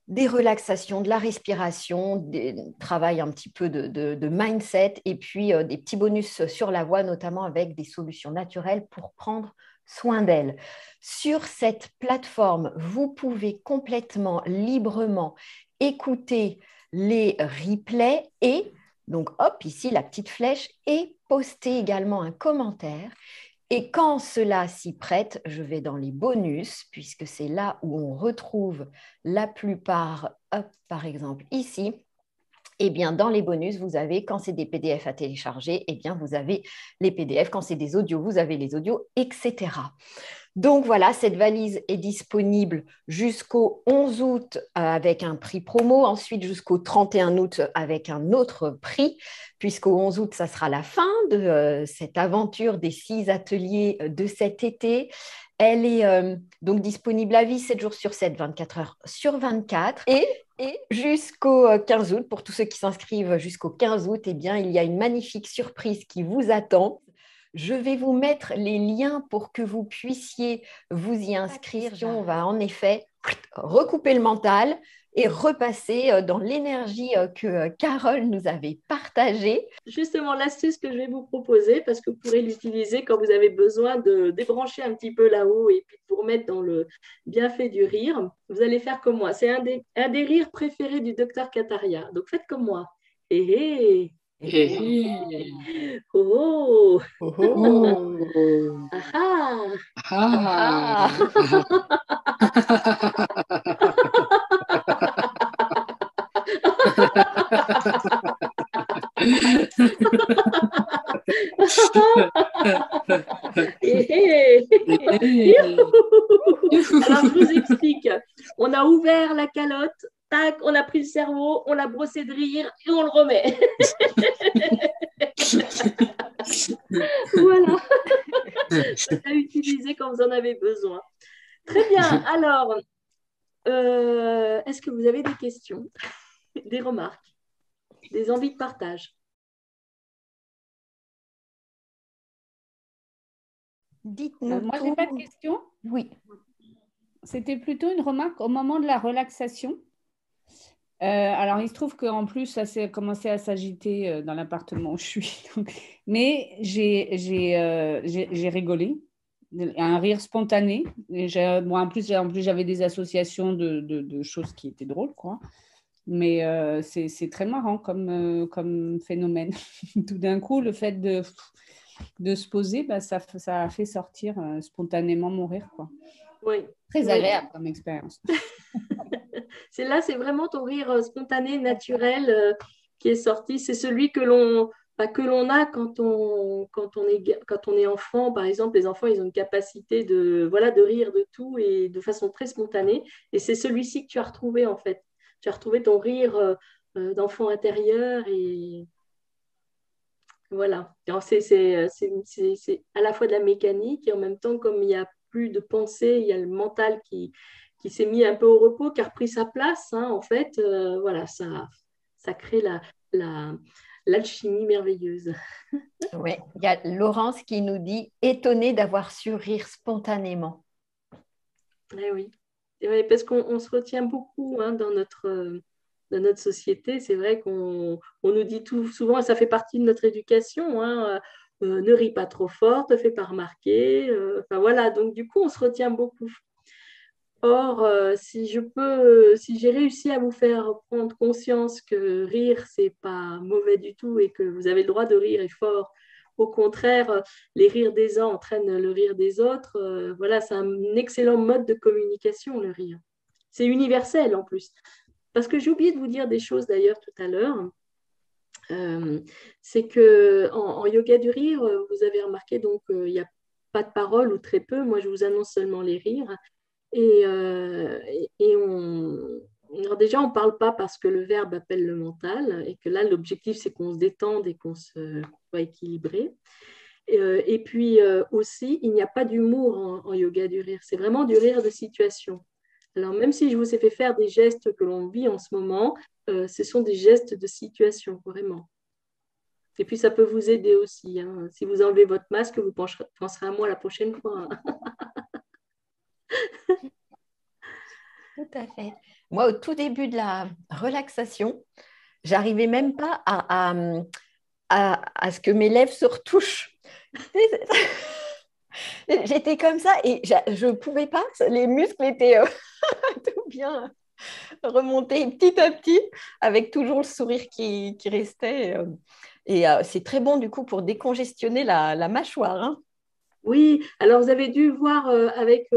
des relaxations, de la respiration, des travail un petit peu de mindset et puis des petits bonus sur la voix, notamment avec des solutions naturelles pour prendre soin d'elle. Sur cette plateforme, vous pouvez complètement librement écouter les replays et donc hop, ici la petite flèche et poster également un commentaire. Et quand cela s'y prête, je vais dans les bonus, puisque c'est là où on retrouve la plupart, hop, par exemple ici. Eh bien, dans les bonus, vous avez, quand c'est des PDF à télécharger, eh bien, vous avez les PDF. Quand c'est des audios, vous avez les audios, etc. Donc voilà, cette valise est disponible jusqu'au 11 août avec un prix promo, ensuite jusqu'au 31 août avec un autre prix, puisqu'au 11 août, ça sera la fin de cette aventure des 6 ateliers de cet été. Elle est donc disponible à vie 7 jours sur 7, 24 heures sur 24. Et jusqu'au 15 août, pour tous ceux qui s'inscrivent jusqu'au 15 août, eh bien, il y a une magnifique surprise qui vous attend. Je vais vous mettre les liens pour que vous puissiez vous y inscrire. On va en effet recouper le mental et repasser dans l'énergie que Carole nous avait partagée. Justement, l'astuce que je vais vous proposer, parce que vous pourrez l'utiliser quand vous avez besoin de débrancher un petit peu là-haut et puis de vous remettre dans le bienfait du rire, vous allez faire comme moi. C'est un des rires préférés du docteur Kataria. Donc faites comme moi. Hé hé oh Oh, oh. ah Ah. Alors, je vous explique. On a ouvert la calotte, tac, on a pris le cerveau, on l'a brossé de rire et on le remet. Voilà. C'est à utiliser quand vous en avez besoin. Très bien. Alors, est-ce que vous avez des questions, des remarques, des envies de partage? Dites-nous Moi, tout. j'ai pas de question. Oui. C'était plutôt une remarque au moment de la relaxation. Alors, il se trouve qu'en plus, ça s'est commencé à s'agiter dans l'appartement où je suis. Mais j'ai rigolé, un rire spontané. Et bon, en plus, j'avais des associations de choses qui étaient drôles, quoi. Mais c'est très marrant comme phénomène. Tout d'un coup, le fait de se poser, bah, ça a fait sortir spontanément mon rire, quoi. Oui. Très agréable comme expérience. C'est vraiment ton rire spontané, naturel qui est sorti. C'est celui que l'on a quand on est enfant. Par exemple, les enfants, ils ont une capacité de rire de tout et de façon très spontanée. Et c'est celui-ci que tu as retrouvé, en fait. Tu as retrouvé ton rire d'enfant intérieur et voilà. C'est à la fois de la mécanique et en même temps, comme il n'y a plus de pensée, il y a le mental qui s'est mis un peu au repos, qui a repris sa place. Hein, en fait, voilà, ça crée l'alchimie merveilleuse. Oui, il y a Laurence qui nous dit étonnée d'avoir su rire spontanément. Eh oui. Oui, parce qu'on se retient beaucoup hein, dans notre société. C'est vrai qu'on nous dit tout souvent, et ça fait partie de notre éducation, hein, ne ris pas trop fort, te fais pas remarquer. Enfin voilà, donc du coup, on se retient beaucoup. Or, si j'ai réussi à vous faire prendre conscience que rire, c'est pas mauvais du tout et que vous avez le droit de rire et fort, au contraire, les rires des uns entraînent le rire des autres. Voilà, c'est un excellent mode de communication, le rire. C'est universel en plus. Parce que j'ai oublié de vous dire des choses d'ailleurs tout à l'heure. euh, c'est que en yoga du rire, vous avez remarqué, donc il n'y a pas de parole ou très peu. Moi, je vous annonce seulement les rires. Et alors déjà, on ne parle pas parce que le verbe appelle le mental et que là, l'objectif, c'est qu'on se détende et qu'on soit équilibré. Et puis aussi, il n'y a pas d'humour en yoga du rire. C'est vraiment du rire de situation. Alors, même si je vous ai fait faire des gestes que l'on vit en ce moment, ce sont des gestes de situation, vraiment. Et puis, ça peut vous aider aussi, hein. Si vous enlevez votre masque, vous penserez à moi la prochaine fois, hein. Tout à fait. Moi, au tout début de la relaxation, j'arrivais même pas à ce que mes lèvres se retouchent. J'étais comme ça et je ne pouvais pas, les muscles étaient tout bien remontés petit à petit, avec toujours le sourire qui restait. Et c'est très bon du coup pour décongestionner la mâchoire, hein. Oui, alors vous avez dû voir avec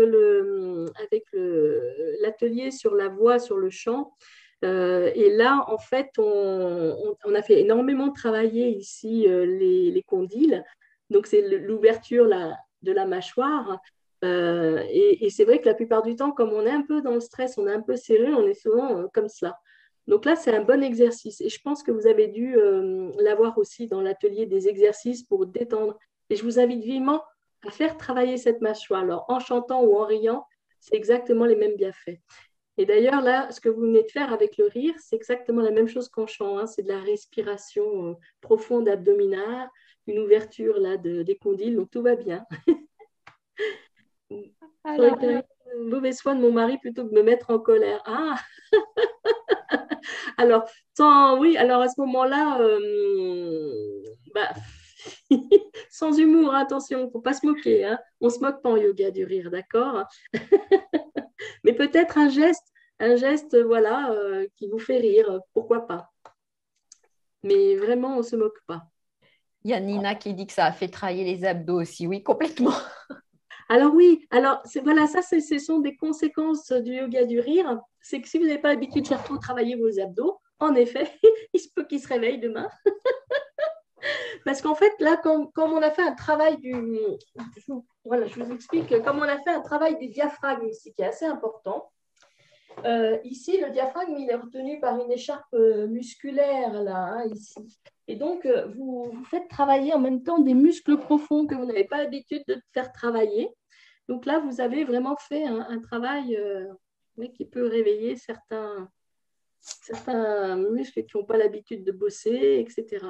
l'atelier sur la voix, sur le chant. Et là, en fait, on a fait énormément travailler ici les condyles. Donc, c'est l'ouverture de la mâchoire. Et c'est vrai que la plupart du temps, comme on est un peu dans le stress, on est un peu serré, on est souvent comme cela. Donc là, c'est un bon exercice. Et je pense que vous avez dû l'avoir aussi dans l'atelier des exercices pour détendre. Et je vous invite vivement à faire travailler cette mâchoire. Alors, en chantant ou en riant, c'est exactement les mêmes bienfaits. Et d'ailleurs, là, ce que vous venez de faire avec le rire, c'est exactement la même chose qu'en chant, hein. C'est de la respiration profonde abdominale, une ouverture là, des condyles, donc tout va bien. J'aurais Alors, été une mauvaise foi de mon mari plutôt que de me mettre en colère. Ah, alors, oui, alors à ce moment-là, bah, sans humour, attention, il ne faut pas se moquer, hein. On ne se moque pas en yoga du rire, d'accord? Mais peut-être un geste voilà, qui vous fait rire, pourquoi pas. Mais vraiment, on ne se moque pas. Il y a Nina qui dit que ça a fait travailler les abdos aussi. Oui, complètement. Alors oui, alors voilà, ça, ce sont des conséquences du yoga du rire. C'est que si vous n'avez pas l'habitude de faire trop travailler vos abdos, en effet, il se peut qu'ils se réveillent demain. Parce qu'en fait, là, comme on a fait un travail voilà, je vous explique, comme on a fait un travail du diaphragme ici, qui est assez important. Ici, le diaphragme, il est retenu par une écharpe musculaire, là, hein, ici. Et donc, vous faites travailler en même temps des muscles profonds que vous n'avez pas l'habitude de faire travailler. Donc là, vous avez vraiment fait un travail qui peut réveiller certains muscles qui n'ont pas l'habitude de bosser, etc.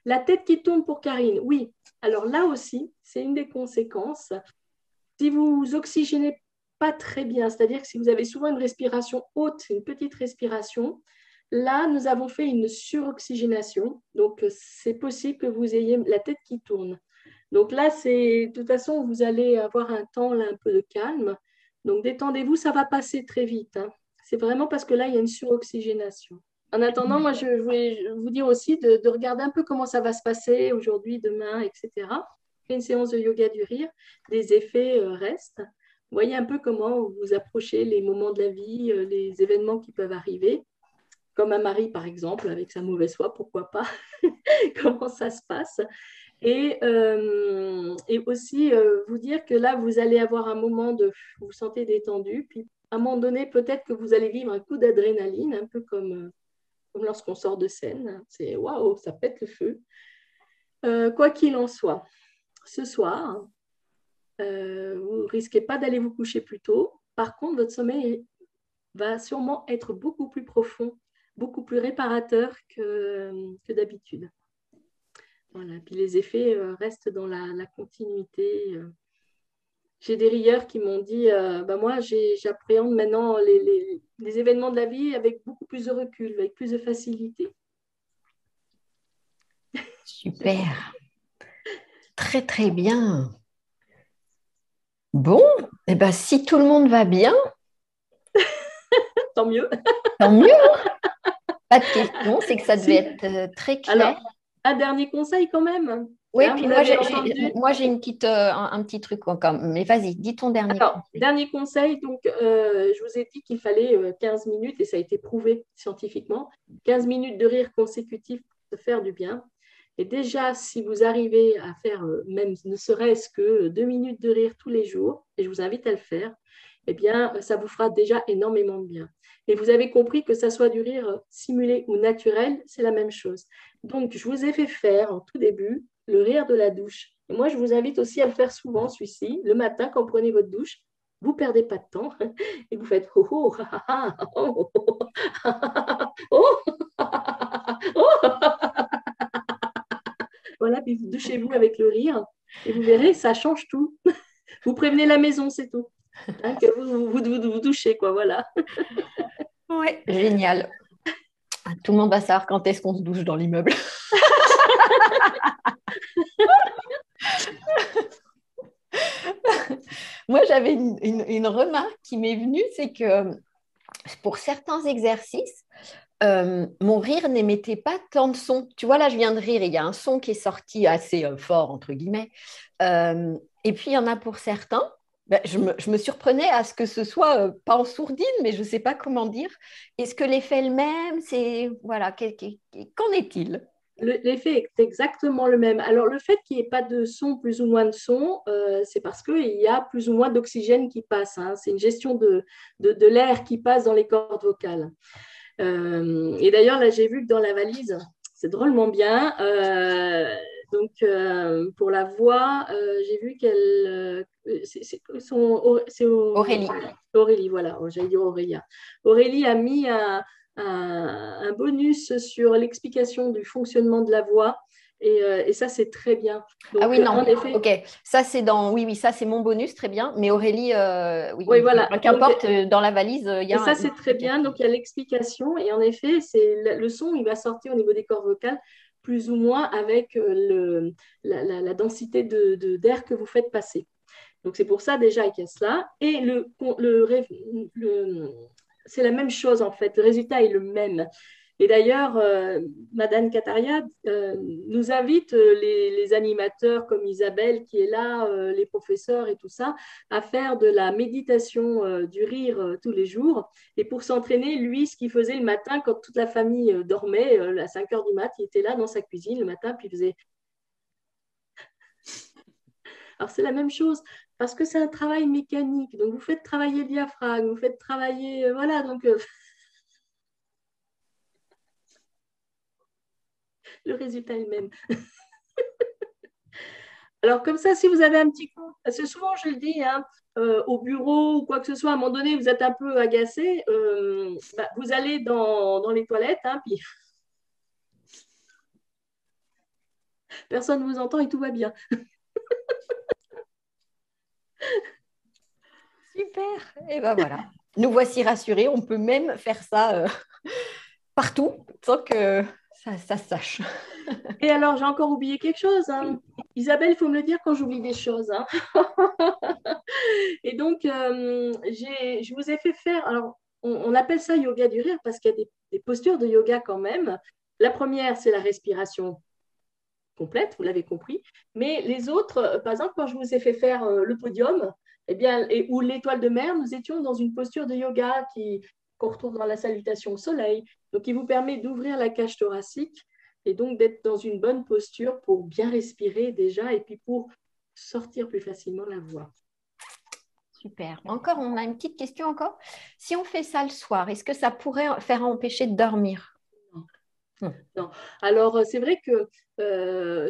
La tête qui tourne pour Karine, oui. Alors là aussi, c'est une des conséquences. Si vous oxygénez pas très bien, c'est-à-dire que si vous avez souvent une respiration haute, une petite respiration, là, nous avons fait une suroxygénation. Donc, c'est possible que vous ayez la tête qui tourne. Donc là, de toute façon, vous allez avoir un temps là, un peu de calme. Donc, détendez-vous, ça va passer très vite, hein. C'est vraiment parce que là, il y a une suroxygénation. En attendant, moi, je voulais vous dire aussi de regarder un peu comment ça va se passer aujourd'hui, demain, etc. Une séance de yoga du rire, les effets restent. Vous voyez un peu comment vous approchez les moments de la vie, les événements qui peuvent arriver, comme un mari, par exemple, avec sa mauvaise foi, pourquoi pas, comment ça se passe. Et aussi vous dire que là, vous allez avoir un moment vous vous sentez détendu, puis à un moment donné, peut-être que vous allez vivre un coup d'adrénaline, un peu comme lorsqu'on sort de scène. C'est waouh, ça pète le feu. Quoi qu'il en soit, ce soir, vous ne risquez pas d'aller vous coucher plus tôt. Par contre, votre sommeil va sûrement être beaucoup plus profond, beaucoup plus réparateur que d'habitude. Voilà. Puis les effets restent dans la continuité. J'ai des rieurs qui m'ont dit moi, j'appréhende maintenant les événements de la vie avec beaucoup plus de recul, avec plus de facilité. Super. Très, très bien. Bon, eh ben, si tout le monde va bien, Tant mieux. tant mieux, hein. Pas de questions, c'est que ça devait être très clair. Alors, un dernier conseil quand même. Oui, Hein, puis vous l'avez entendu. moi j'ai une petite, un petit truc encore. Mais vas-y, dis ton dernier Alors, conseil. dernier conseil, donc, je vous ai dit qu'il fallait 15 minutes, et ça a été prouvé scientifiquement, 15 minutes de rire consécutif se faire du bien. Et déjà, si vous arrivez à faire même ne serait-ce que 2 minutes de rire tous les jours, et je vous invite à le faire, eh bien, ça vous fera déjà énormément de bien. Et vous avez compris que ça soit du rire simulé ou naturel, c'est la même chose. Donc, je vous ai fait faire en tout début le rire de la douche. Et moi, je vous invite aussi à le faire souvent, celui-ci, le matin quand vous prenez votre douche. Vous ne perdez pas de temps et vous faites oh, oh, ah, ah, oh, oh, oh, oh. Voilà, puis vous douchez-vous avec le rire et vous verrez, ça change tout. Vous prévenez la maison, c'est tout. Hein, que vous douchez, quoi, voilà. Ouais, génial. Tout le monde va savoir quand est-ce qu'on se douche dans l'immeuble. Moi, j'avais une remarque qui m'est venue, c'est que pour certains exercices, mon rire n'émettait pas tant de son. Tu vois, là, je viens de rire et il y a un son qui est sorti assez fort, entre guillemets. Et puis, il y en a pour certains, ben, je me surprenais à ce que ce soit pas en sourdine, mais je ne sais pas comment dire. Est-ce que l'effet est le même? C'est, voilà, qu'en est-il? L'effet est exactement le même. Alors, le fait qu'il n'y ait pas de son, plus ou moins de son, c'est parce qu'il y a plus ou moins d'oxygène qui passe. Hein. C'est une gestion de l'air qui passe dans les cordes vocales. Et d'ailleurs, là, j'ai vu que dans la valise, c'est drôlement bien. Donc, pour la voix, j'ai vu qu'elle. C'est Aurélie. Aurélie, voilà. J'allais dire Aurélia. Aurélie a mis un bonus sur l'explication du fonctionnement de la voix. Et ça, c'est très bien. Donc, ah oui, non, en effet, ok. Ça, c'est dans... Oui, ça, c'est mon bonus, très bien. Mais Aurélie, oui, oui, voilà. qu'importe, dans la valise, il y a et ça, c'est très bien. Donc, il y a l'explication. Et en effet, le son, il va sortir au niveau des cordes vocales, plus ou moins avec la densité d'air que vous faites passer. Donc, c'est pour ça déjà qu'il y a cela. Et c'est la même chose, en fait. Le résultat est le même. Et d'ailleurs, Madame Kataria nous invite, les animateurs comme Isabelle qui est là, les professeurs et tout ça, à faire de la méditation du rire tous les jours. Et pour s'entraîner, lui, ce qu'il faisait le matin, quand toute la famille dormait, à 5 heures du mat, il était là dans sa cuisine le matin, puis il faisait... Alors, c'est la même chose, parce que c'est un travail mécanique. Donc, vous faites travailler le diaphragme, vous faites travailler... voilà, donc... le résultat est le même. Alors, comme ça, si vous avez un petit coup, parce que souvent, je le dis, hein, au bureau ou quoi que ce soit, à un moment donné, vous êtes un peu agacé, vous allez dans les toilettes, hein, puis personne ne vous entend et tout va bien. Super. Et ben voilà. Nous voici rassurés. On peut même faire ça partout sans que ça se sache. Et alors, j'ai encore oublié quelque chose. Hein. Isabelle, il faut me le dire quand j'oublie des choses. Hein. Et donc, je vous ai fait faire. Alors, on appelle ça yoga du rire parce qu'il y a des postures de yoga quand même. La première, c'est la respiration complète, vous l'avez compris. Mais les autres, par exemple, quand je vous ai fait faire le podium, eh bien, ou l'étoile de mer, nous étions dans une posture de yoga qu'on retrouve dans la salutation au soleil, donc qui vous permet d'ouvrir la cage thoracique et donc d'être dans une bonne posture pour bien respirer déjà et puis pour sortir plus facilement la voix. Super. Encore, on a une petite question encore. Si on fait ça le soir, est-ce que ça pourrait faire empêcher de dormir? Non. Alors, c'est vrai que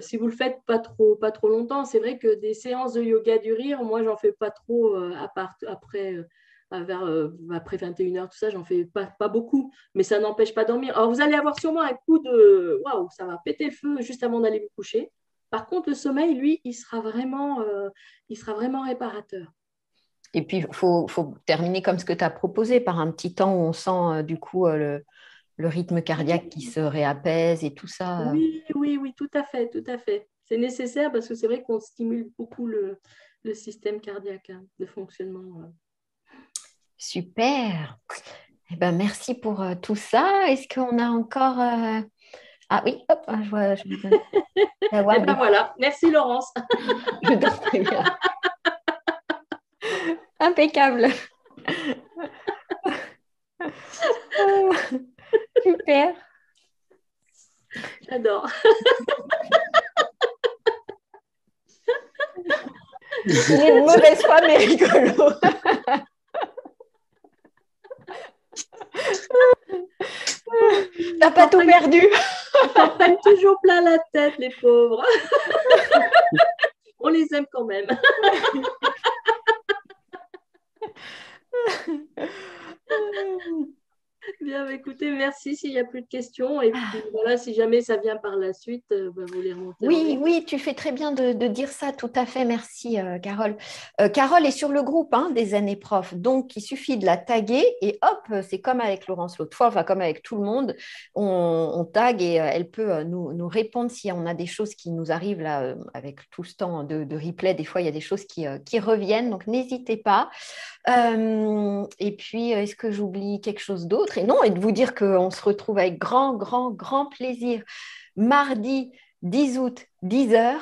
si vous ne le faites pas trop longtemps, c'est vrai que des séances de yoga du rire, moi, j'en fais pas trop après 21h, tout ça, j'en fais pas beaucoup, mais ça n'empêche pas de dormir. Alors, vous allez avoir sûrement un coup de waouh, ça va péter le feu juste avant d'aller vous coucher. Par contre, le sommeil, lui, il sera vraiment réparateur. Et puis, il faut terminer comme ce que tu as proposé, par un petit temps où on sent du coup le rythme cardiaque qui se réapaise et tout ça. Oui, tout à fait, tout à fait. C'est nécessaire parce que c'est vrai qu'on stimule beaucoup le système cardiaque, hein, de fonctionnement. Super. Eh ben, merci pour tout ça. Est-ce qu'on a encore... Ah oui, hop, je vois. Eh ben voilà, merci Laurence. Je dors très bien. Impeccable. Super. J'adore. Il est de mauvaise foi, mais rigolo. T'as pas tout perdu. Ils s'en prennent toujours plein la tête, les pauvres. On les aime quand même. Bien, écoutez, merci s'il n'y a plus de questions. Et puis voilà, si jamais ça vient par la suite, vous les remontez. Oui, tu fais très bien de dire ça, tout à fait. Merci, Carole. Carole est sur le groupe des années profs, donc il suffit de la taguer et hop, c'est comme avec Laurence l'autre fois, enfin comme avec tout le monde, on tague et elle peut nous répondre si on a des choses qui nous arrivent là, avec tout ce temps de replay. Des fois, il y a des choses qui reviennent, donc n'hésitez pas. Et puis, est-ce que j'oublie quelque chose d'autre? Et non, et de vous dire qu'on se retrouve avec grand plaisir mardi 10 août, 10h,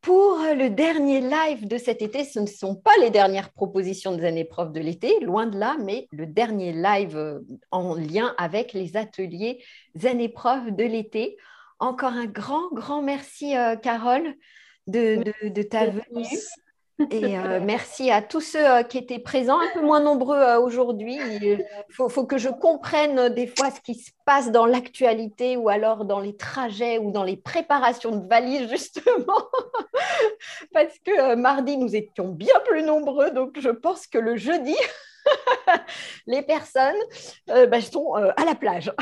pour le dernier live de cet été. Ce ne sont pas les dernières propositions des années profs de l'été, loin de là, mais le dernier live en lien avec les ateliers années profs de l'été. Encore un grand merci, Carole, de ta venue. Et merci à tous ceux qui étaient présents, un peu moins nombreux aujourd'hui. Il faut que je comprenne des fois ce qui se passe dans l'actualité ou alors dans les trajets ou dans les préparations de valises, justement. Parce que mardi, nous étions bien plus nombreux. Donc, je pense que le jeudi, les personnes sont à la plage.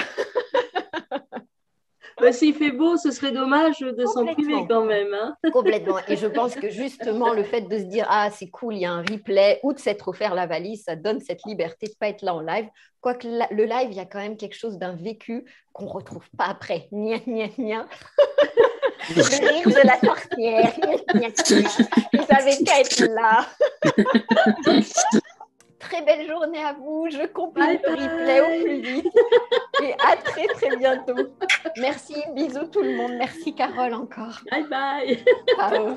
S'il fait beau, ce serait dommage de s'en priver quand même. Complètement. Et je pense que justement, le fait de se dire « Ah, c'est cool, il y a un replay » ou de s'être offert la valise, ça donne cette liberté de ne pas être là en live. Quoique le live, il y a quand même quelque chose d'un vécu qu'on ne retrouve pas après. Nia. Le rire de la sorcière. Ils savaient qu'à être là. Très belle journée à vous. Je complète le replay au plus vite. Et à très bientôt. Merci, bisous tout le monde. Merci Carole encore. Bye. Ciao.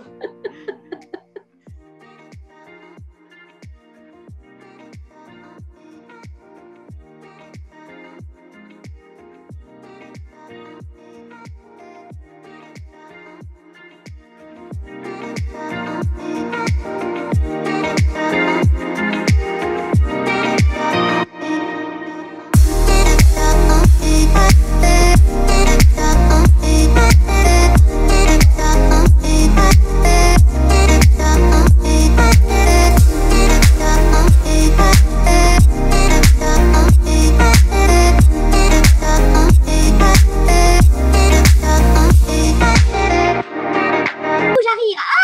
J'arrive.